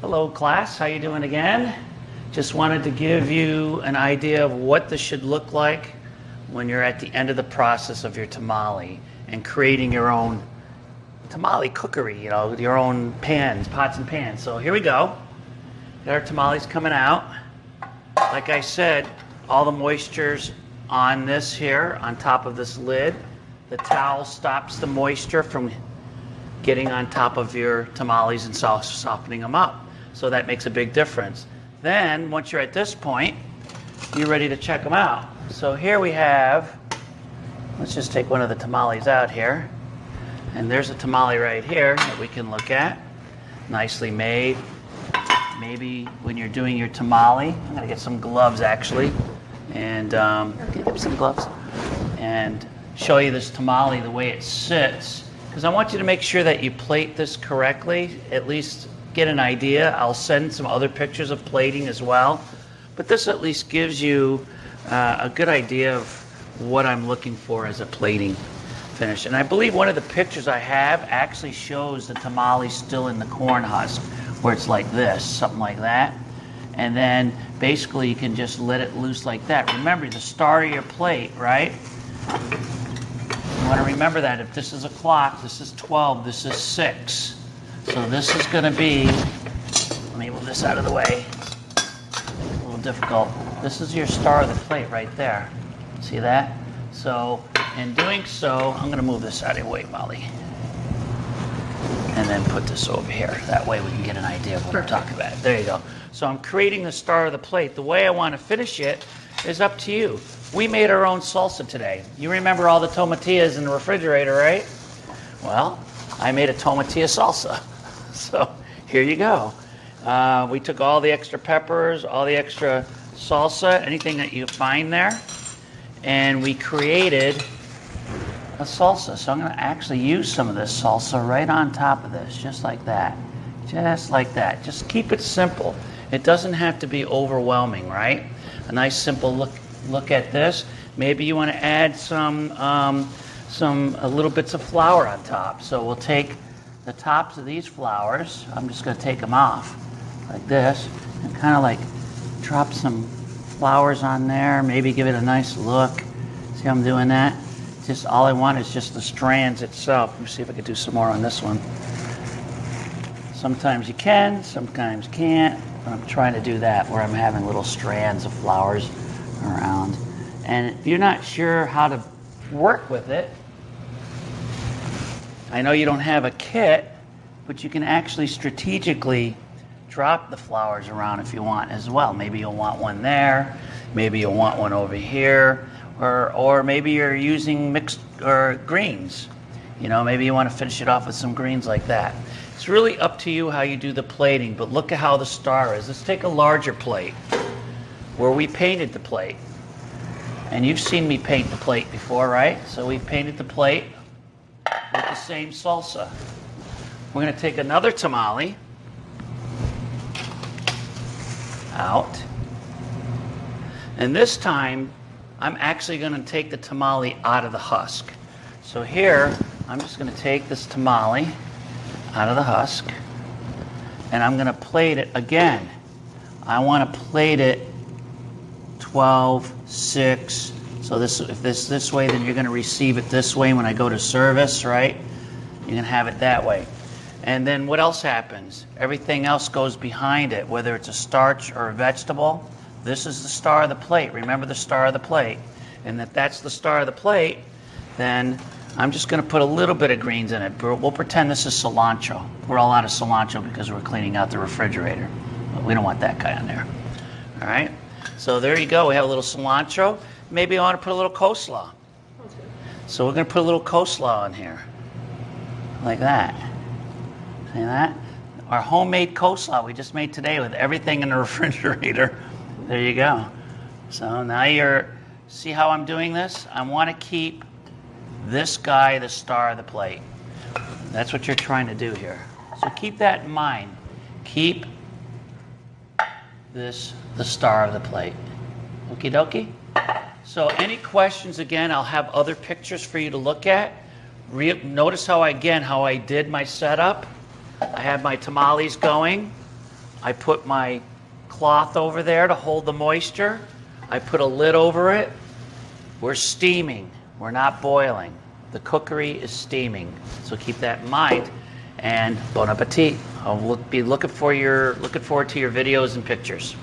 Hello class, how you doing again? Just wanted to give you an idea of what this should look like when you're at the end of the process of your tamale and creating your own tamale cookery, your own pans, pots and pans. So here we go. Got our tamales coming out. Like I said, all the moisture's on this here, on top of this lid. The towel stops the moisture from getting on top of your tamales and softening them up. So that makes a big difference. Then, once you're at this point, you're ready to check them out. So here we have, let's just take one of the tamales out here. And there's a tamale right here that we can look at. Nicely made. Maybe when you're doing your tamale, I'm gonna get some gloves actually. And get some gloves. And show you this tamale, the way it sits. Because I want you to make sure that you plate this correctly, at least get an idea. I'll send some other pictures of plating as well. But this at least gives you a good idea of what I'm looking for as a plating finish. And I believe one of the pictures I have actually shows the tamale still in the corn husk, where it's like this, something like that. And then basically you can just let it loose like that. Remember the star of your plate, right? You want to remember that if this is a clock, this is 12, this is 6. So this is going to be, let me move this out of the way. A little difficult. This is your star of the plate right there. See that? So in doing so, I'm going to move this out of the way, Molly. And then put this over here. That way we can get an idea of what I'm talking about. There you go. So I'm creating the star of the plate. The way I want to finish it is up to you. We made our own salsa today. You remember all the tomatillas in the refrigerator, right? Well, I made a tomatilla salsa. So here you go. We took all the extra peppers, all the extra salsa, anything that you find there, and we created a salsa. So I'm going to actually use some of this salsa right on top of this, just like that. Just like that. Just keep it simple. It doesn't have to be overwhelming, right? A nice simple look at this. Maybe you want to add some little bits of flour on top. So we'll take the tops of these flowers. I'm just going to take them off like this and kind of like drop some flowers on there. Maybe give it a nice look. See how I'm doing that? Just all I want is just the strands itself. Let me see if I can do some more on this one. Sometimes you can, sometimes you can't. But I'm trying to do that where I'm having little strands of flowers around. And if you're not sure how to work with it, I know you don't have a kit, but you can actually strategically drop the flowers around if you want as well. Maybe you'll want one there, maybe you'll want one over here, or maybe you're using mixed or greens. Maybe you want to finish it off with some greens like that. It's really up to you how you do the plating, but look at how the star is. Let's take a larger plate where we painted the plate. And you've seen me paint the plate before, right? So we painted the plate with the same salsa. We're going to take another tamale out. And this time, I'm actually going to take the tamale out of the husk. So here, I'm just going to take this tamale out of the husk, and I'm going to plate it again. I want to plate it 12, 6. So if this way, then you're going to receive it this way when I go to service, right? You're going to have it that way. And then what else happens? Everything else goes behind it, whether it's a starch or a vegetable. This is the star of the plate. Remember the star of the plate. And if that's the star of the plate, then I'm just going to put a little bit of greens in it. We'll pretend this is cilantro. We're all out of cilantro because we're cleaning out the refrigerator. But we don't want that guy on there. All right? So there you go. We have a little cilantro. Maybe I want to put a little coleslaw. So we're going to put a little coleslaw on here. Like that. See that? Our homemade coleslaw we just made today with everything in the refrigerator. There you go. So now see how I'm doing this? I want to keep this guy the star of the plate. That's what you're trying to do here. So keep that in mind. Keep this the star of the plate. Okie dokie? So any questions, again, I'll have other pictures for you to look at. Notice how I did my setup. I have my tamales going. I put my cloth over there to hold the moisture. I put a lid over it. We're steaming. We're not boiling. The cookery is steaming. So keep that in mind. And bon appetit. I'll be looking forward to your videos and pictures.